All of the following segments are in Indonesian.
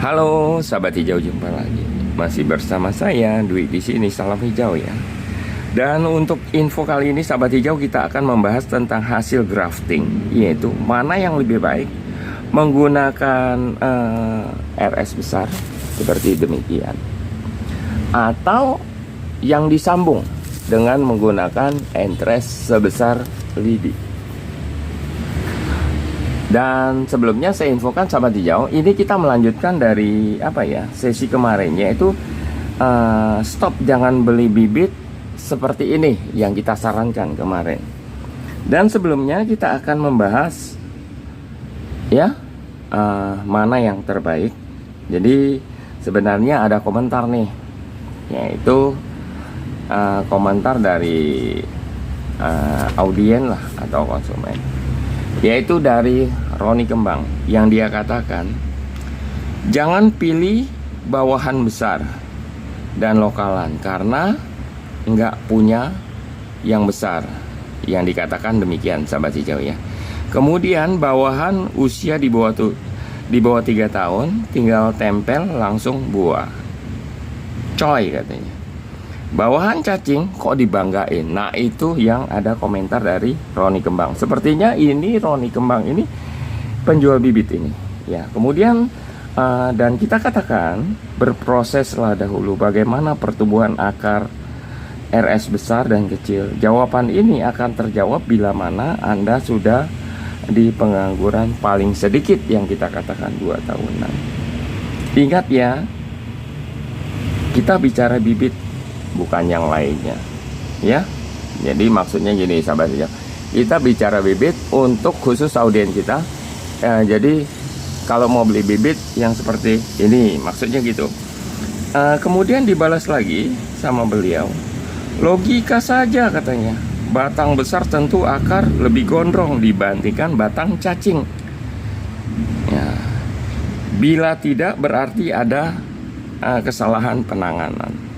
Halo sahabat hijau, jumpa lagi. Masih bersama saya Dwi di sini, salam hijau ya. Dan untuk info kali ini sahabat hijau, kita akan membahas tentang hasil grafting, yaitu mana yang lebih baik menggunakan RS besar seperti demikian, atau yang disambung dengan menggunakan entres sebesar lidi. Dan sebelumnya saya infokan sahabat hijau, ini kita melanjutkan dari sesi kemarin, yaitu stop jangan beli bibit seperti ini yang kita sarankan kemarin. Dan sebelumnya kita akan membahas mana yang terbaik. Jadi sebenarnya ada komentar nih, yaitu komentar dari audien lah atau konsumen, yaitu dari Roni Kembang, yang dia katakan jangan pilih bawahan besar dan lokalan karena nggak punya yang besar, yang dikatakan demikian sahabat hijau ya. Kemudian bawahan usia di bawah 3 tahun tinggal tempel langsung buah, coy katanya. Bawahan cacing kok dibanggain. Nah itu yang ada komentar dari Roni Kembang. Sepertinya ini Roni Kembang ini penjual bibit ini ya. Kemudian dan kita katakan berproseslah dahulu bagaimana pertumbuhan akar RS besar dan kecil. Jawaban ini akan terjawab bila mana Anda sudah di pengangguran paling sedikit yang kita katakan 2 tahunan. Ingat ya, kita bicara bibit bukan yang lainnya ya. Jadi maksudnya gini sahabat hijau, kita bicara bibit untuk khusus audien kita. Jadi kalau mau beli bibit yang seperti ini, maksudnya gitu. Kemudian dibalas lagi sama beliau, logika saja katanya, batang besar tentu akar lebih gondrong dibandingkan batang cacing ya. Bila tidak berarti ada kesalahan penanganan.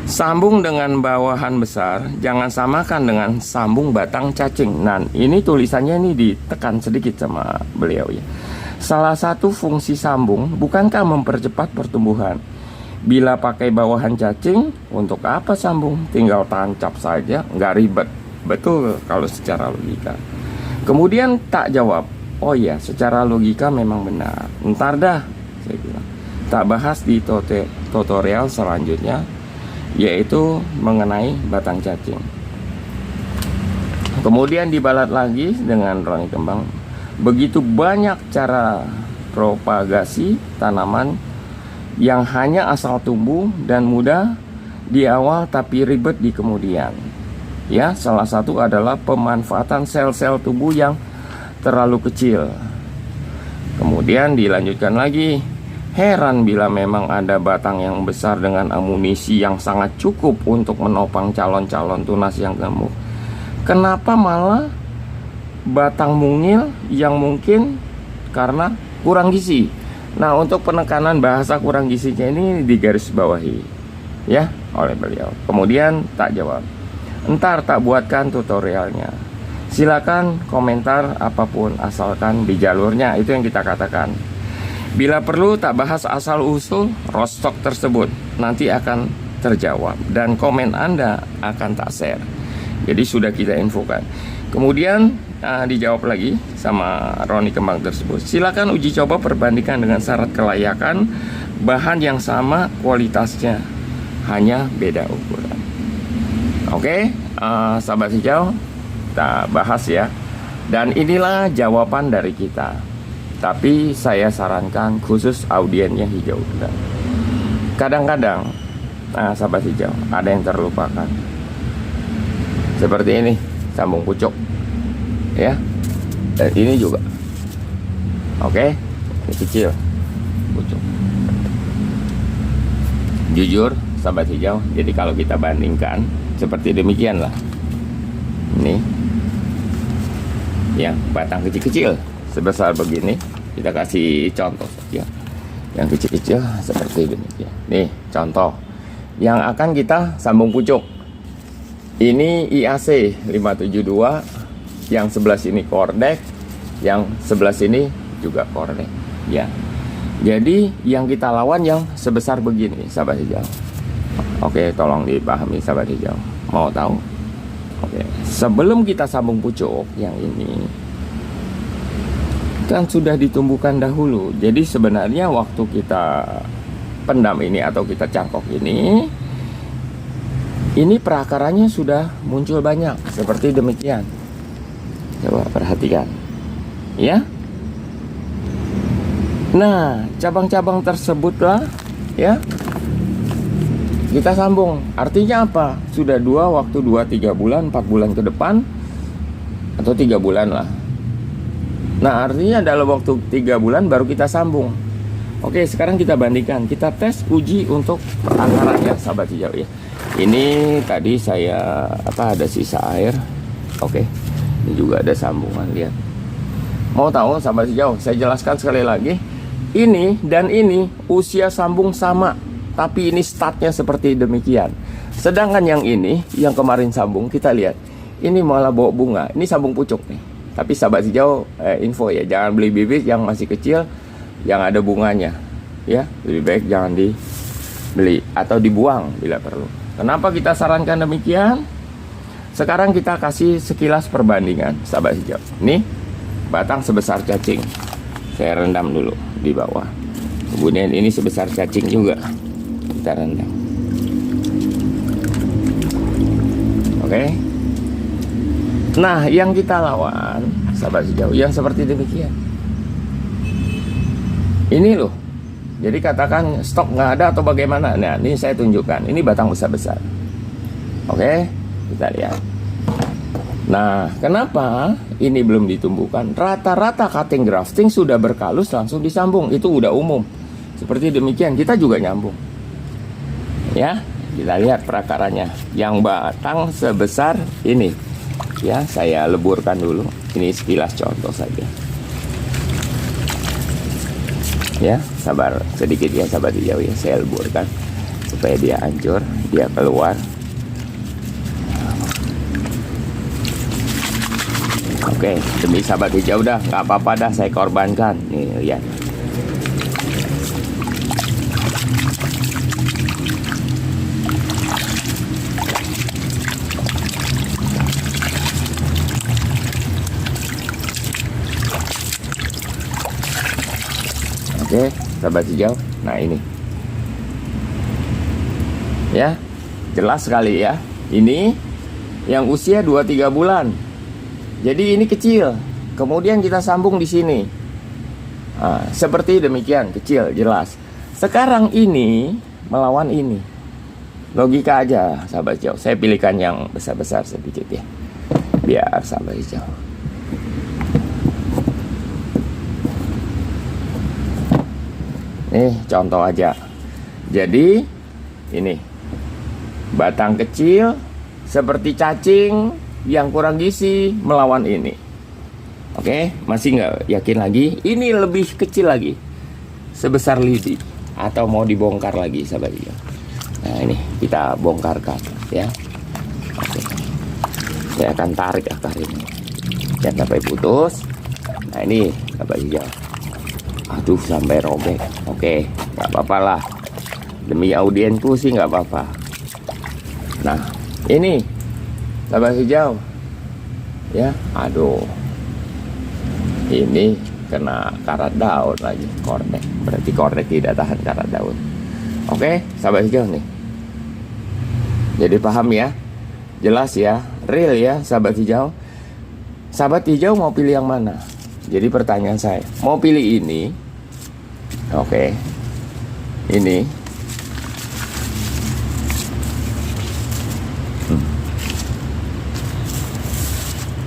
Sambung dengan bawahan besar, jangan samakan dengan sambung batang cacing. Nah ini tulisannya ini ditekan sedikit sama beliau ya. Salah satu fungsi sambung bukankah mempercepat pertumbuhan? Bila pakai bawahan cacing, untuk apa sambung? Tinggal tancap saja, nggak ribet. Betul kalau secara logika. Kemudian tak jawab, oh iya secara logika memang benar. Ntar dah, saya bilang. Tak bahas di tutorial selanjutnya, yaitu mengenai batang cacing. Kemudian dibalat lagi dengan Roni Kembang, begitu banyak cara propagasi tanaman yang hanya asal tumbuh dan mudah di awal tapi ribet di kemudian ya. Salah satu adalah pemanfaatan sel-sel tubuh yang terlalu kecil. Kemudian dilanjutkan lagi, heran bila memang ada batang yang besar dengan amunisi yang sangat cukup untuk menopang calon-calon tunas yang gemuk, kenapa malah batang mungil yang mungkin karena kurang gizi. Nah untuk penekanan bahasa kurang gizinya ini digaris bawahi ya oleh beliau. Kemudian tak jawab, entar tak buatkan tutorialnya. Silakan komentar apapun asalkan di jalurnya, itu yang kita katakan. Bila perlu tak bahas asal-usul rostok tersebut, nanti akan terjawab dan komen Anda akan tak share. Jadi sudah kita infokan. Kemudian dijawab lagi sama Roni Kembang tersebut, silakan uji coba perbandingkan dengan syarat kelayakan bahan yang sama kualitasnya, hanya beda ukuran. Oke, sahabat hijau, kita bahas ya. Dan inilah jawaban dari kita. Tapi saya sarankan khusus audiennya hijau. Kadang-kadang sahabat hijau ada yang terlupakan. Seperti ini, sambung pucuk ya. Dan ini juga. Oke, ini kecil pucuk. Jujur sahabat hijau, jadi kalau kita bandingkan seperti demikian lah. Ini yang batang kecil-kecil sebesar begini, kita kasih contoh saja. Yang kecil-kecil seperti demikian. Nih contoh yang akan kita sambung pucuk. Ini IAC 572, yang sebelah sini kordek, yang sebelah sini juga kordek ya. Jadi yang kita lawan yang sebesar begini, sahabat hijau. Oke, tolong dipahami sahabat hijau. Mau tahu? Oke, sebelum kita sambung pucuk yang ini kan sudah ditumbuhkan dahulu. Jadi sebenarnya waktu kita pendam ini atau kita cangkok ini perakarannya sudah muncul banyak seperti demikian. Coba perhatikan, ya. Nah, cabang-cabang tersebutlah ya kita sambung. Artinya apa? Sudah waktu 2-3 bulan, 4 bulan ke depan, atau 3 bulan lah. Nah, artinya dalam waktu 3 bulan baru kita sambung. Oke, sekarang kita bandingkan. Kita tes uji untuk perakaran ya, sahabat hijau ya. Ini tadi saya ada sisa air. Oke, ini juga ada sambungan, lihat. Mau tahu sahabat hijau? Saya jelaskan sekali lagi. Ini dan ini usia sambung sama, tapi ini startnya seperti demikian. Sedangkan yang ini, yang kemarin sambung, kita lihat ini malah bawa bunga. Ini sambung pucuk nih. Tapi sahabat hijau, info ya, jangan beli bibit yang masih kecil, yang ada bunganya, ya. Lebih baik jangan dibeli atau dibuang bila perlu. Kenapa kita sarankan demikian? Sekarang kita kasih sekilas perbandingan, sahabat hijau. Nih, batang sebesar cacing. Saya rendam dulu di bawah. Kemudian ini sebesar cacing juga, kita rendam. Oke. Nah, yang kita lawan, sahabat hijau, yang seperti demikian. Ini loh. Jadi katakan stok nggak ada atau bagaimana. Nah, ini saya tunjukkan. Ini batang besar-besar. Oke, kita lihat. Nah, kenapa ini belum ditumbuhkan? Rata-rata cutting grafting sudah berkalus langsung disambung. Itu udah umum. Seperti demikian, kita juga nyambung. Ya, kita lihat perakarannya. Yang batang sebesar ini. Ya, saya leburkan dulu. Ini sekilas contoh saja. Ya, sabar sedikit ya sahabat hijau ya. Saya leburkan supaya dia hancur, dia keluar. Oke, demi sahabat hijau dah, nggak apa-apa dah saya korbankan. Nih, lihat. Oke, sahabat hijau. Nah, ini. Ya, jelas sekali ya. Ini yang usia 2-3 bulan. Jadi ini kecil, kemudian kita sambung di sini. Nah, seperti demikian, kecil, jelas. Sekarang ini melawan ini. Logika aja, sahabat hijau. Saya pilihkan yang besar-besar sedikit ya, biar sahabat hijau. Nih, contoh aja. Jadi, ini batang kecil seperti cacing yang kurang gizi melawan ini. Oke, masih nggak yakin lagi? Ini lebih kecil lagi, sebesar lidi, atau mau dibongkar lagi, sahabat hijau. Nah, ini kita bongkarkan ya. Oke, saya akan tarik akar ini, jangan sampai putus. Nah, ini sahabat hijau. Aduh, sampai robek. Oke, nggak apa-apa lah. Demi audiensku sih nggak apa-apa. Nah, ini sahabat hijau ya. Aduh, ini kena karat daun lagi, kornek. Berarti kornek tidak tahan karat daun. Oke, sahabat hijau nih. Jadi paham ya, jelas ya, real ya sahabat hijau. Sahabat hijau mau pilih yang mana? Jadi pertanyaan saya, mau pilih ini? Oke, ini.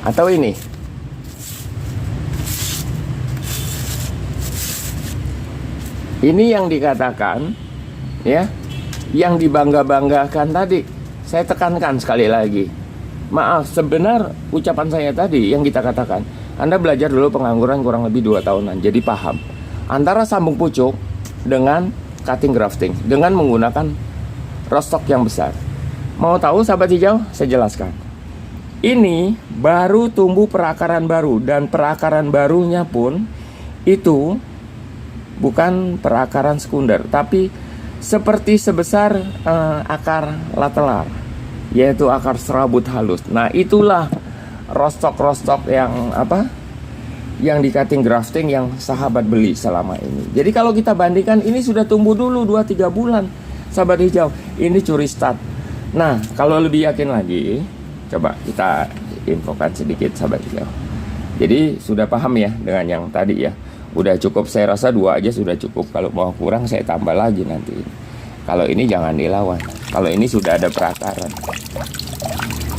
Atau ini. Ini yang dikatakan ya, yang dibangga-banggakan tadi. Saya tekankan sekali lagi. Maaf, sebenar ucapan saya tadi yang kita katakan. Anda belajar dulu pengangguran kurang lebih 2 tahunan. Jadi paham antara sambung pucuk dengan cutting grafting dengan menggunakan rostok yang besar. Mau tahu sahabat hijau? Saya jelaskan. Ini baru tumbuh perakaran baru, dan perakaran barunya pun itu bukan perakaran sekunder, tapi seperti sebesar akar latelar, yaitu akar serabut halus. Nah, itulah rostok-rostok yang yang di cutting grafting yang sahabat beli selama ini. Jadi kalau kita bandingkan, ini sudah tumbuh dulu 2-3 bulan, sahabat hijau. Ini curi start. Nah, kalau lebih yakin lagi, coba kita infokan sedikit, sahabat hijau. Jadi sudah paham ya dengan yang tadi ya. Udah cukup, saya rasa 2 aja sudah cukup. Kalau mau kurang saya tambah lagi nanti. Kalau ini jangan dilawan. Kalau ini sudah ada perakaran.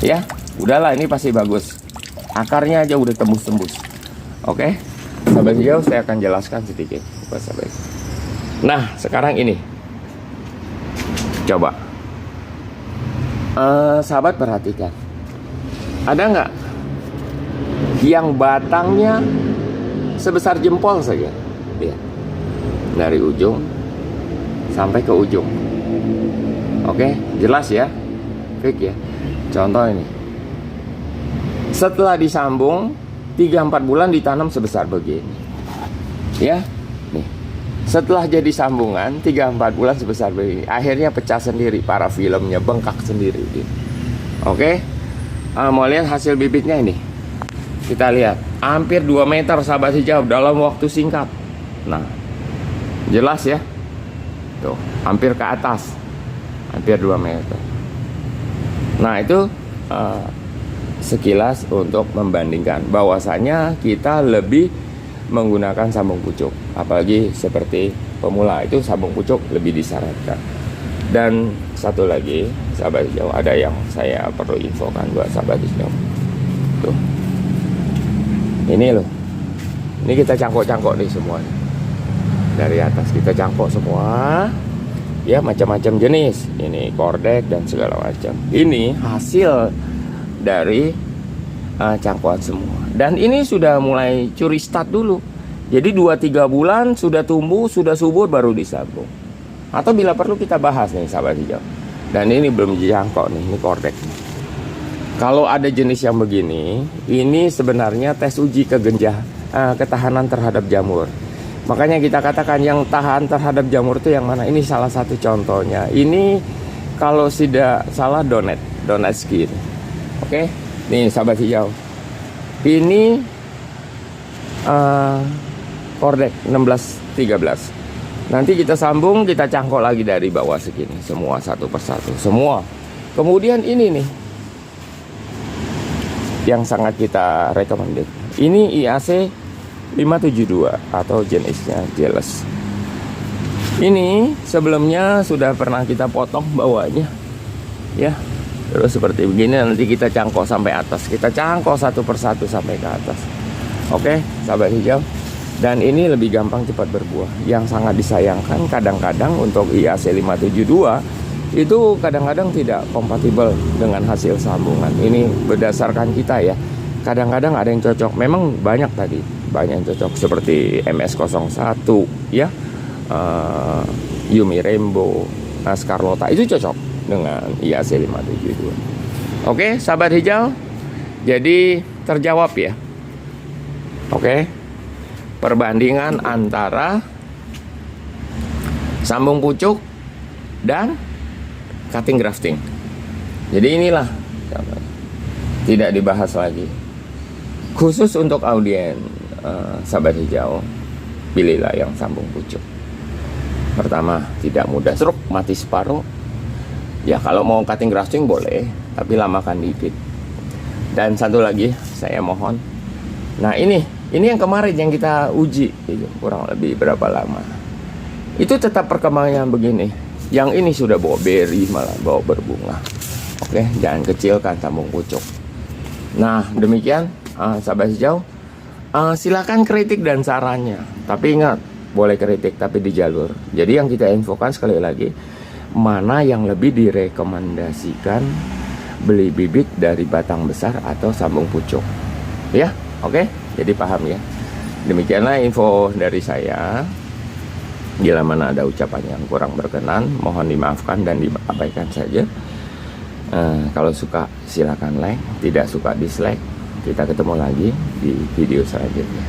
Ya, udahlah, ini pasti bagus. Akarnya aja udah tembus-tembus. Oke, sahabat hijau, saya akan jelaskan sedikit buat sahabat. Nah, sekarang ini. Coba. Sahabat perhatikan. Ada nggak yang batangnya sebesar jempol saja? Lihat. Dari ujung sampai ke ujung. Oke, jelas ya? Fix ya? Contoh ini. Setelah disambung 3-4 bulan ditanam sebesar begini. Ya, nih. Setelah jadi sambungan 3-4 bulan sebesar begini. Akhirnya pecah sendiri, para filmnya bengkak sendiri gitu. Oke. Mau lihat hasil bibitnya ini. Kita lihat, hampir 2 meter sahabat hijau dalam waktu singkat. Nah, jelas ya. Tuh, hampir ke atas. Hampir 2 meter. Nah, itu sekilas untuk membandingkan bahwasanya kita lebih menggunakan sambung pucuk, apalagi seperti pemula itu sambung pucuk lebih disarankan. Dan satu lagi sahabat hijau, ada yang saya perlu infokan buat sahabat hijau. Tuh, ini loh, ini kita cangkok-cangkok nih semua dari atas, kita cangkok semua ya, macam-macam jenis. Ini kordek dan segala macam. Ini hasil dari cangkokan semua. Dan ini sudah mulai curi start dulu. Jadi 2-3 bulan sudah tumbuh, sudah subur, baru disambung. Atau bila perlu kita bahas nih sahabat hijau. Dan ini belum dijangkau nih, ini kordek. Kalau ada jenis yang begini, ini sebenarnya tes uji ketahanan terhadap jamur. Makanya kita katakan yang tahan terhadap jamur itu yang mana? Ini salah satu contohnya. Ini kalau tidak salah donut skin. Oke, nih sahabat hijau. Ini kordek 16-13. Nanti kita sambung, kita cangkok lagi dari bawah segini, semua satu persatu, semua. Kemudian ini nih, yang sangat kita recommended. Ini IAC 572 atau jenisnya jealous. Ini sebelumnya sudah pernah kita potong bawahnya, ya. Terus seperti begini, nanti kita cangkok sampai atas. Kita cangkok satu persatu sampai ke atas. Oke, sahabat hijau. Dan ini lebih gampang cepat berbuah. Yang sangat disayangkan kadang-kadang untuk IAC 572 itu kadang-kadang tidak kompatibel dengan hasil sambungan. Ini berdasarkan kita ya. Kadang-kadang ada yang cocok. Memang banyak tadi, banyak yang cocok seperti MS01 ya, Yumi Rainbow, Scarlota itu cocok dengan IAC 572. Oke, sahabat hijau. Jadi terjawab ya. Oke. Perbandingan antara sambung pucuk dan cutting grafting. Jadi inilah, tidak dibahas lagi. Khusus untuk audiens sahabat hijau, pilihlah yang sambung pucuk. Pertama, tidak mudah seruk, mati separuh. Ya kalau mau cutting grafting boleh, tapi lamakan dikit. Dan satu lagi saya mohon. Nah ini yang kemarin yang kita uji itu, kurang lebih berapa lama. Itu tetap perkembangan begini. Yang ini sudah bawa beri, malah bawa berbunga. Oke, jangan kecilkan sambung pucuk. Nah demikian sahabat hijau. Silakan kritik dan sarannya. Tapi ingat, boleh kritik tapi di jalur. Jadi yang kita infokan sekali lagi, mana yang lebih direkomendasikan beli bibit dari batang besar atau sambung pucuk. Ya, oke. Jadi paham ya. Demikianlah info dari saya. Bila mana ada ucapan yang kurang berkenan, mohon dimaafkan dan diabaikan saja. Kalau suka silakan like, tidak suka dislike. Kita ketemu lagi di video selanjutnya.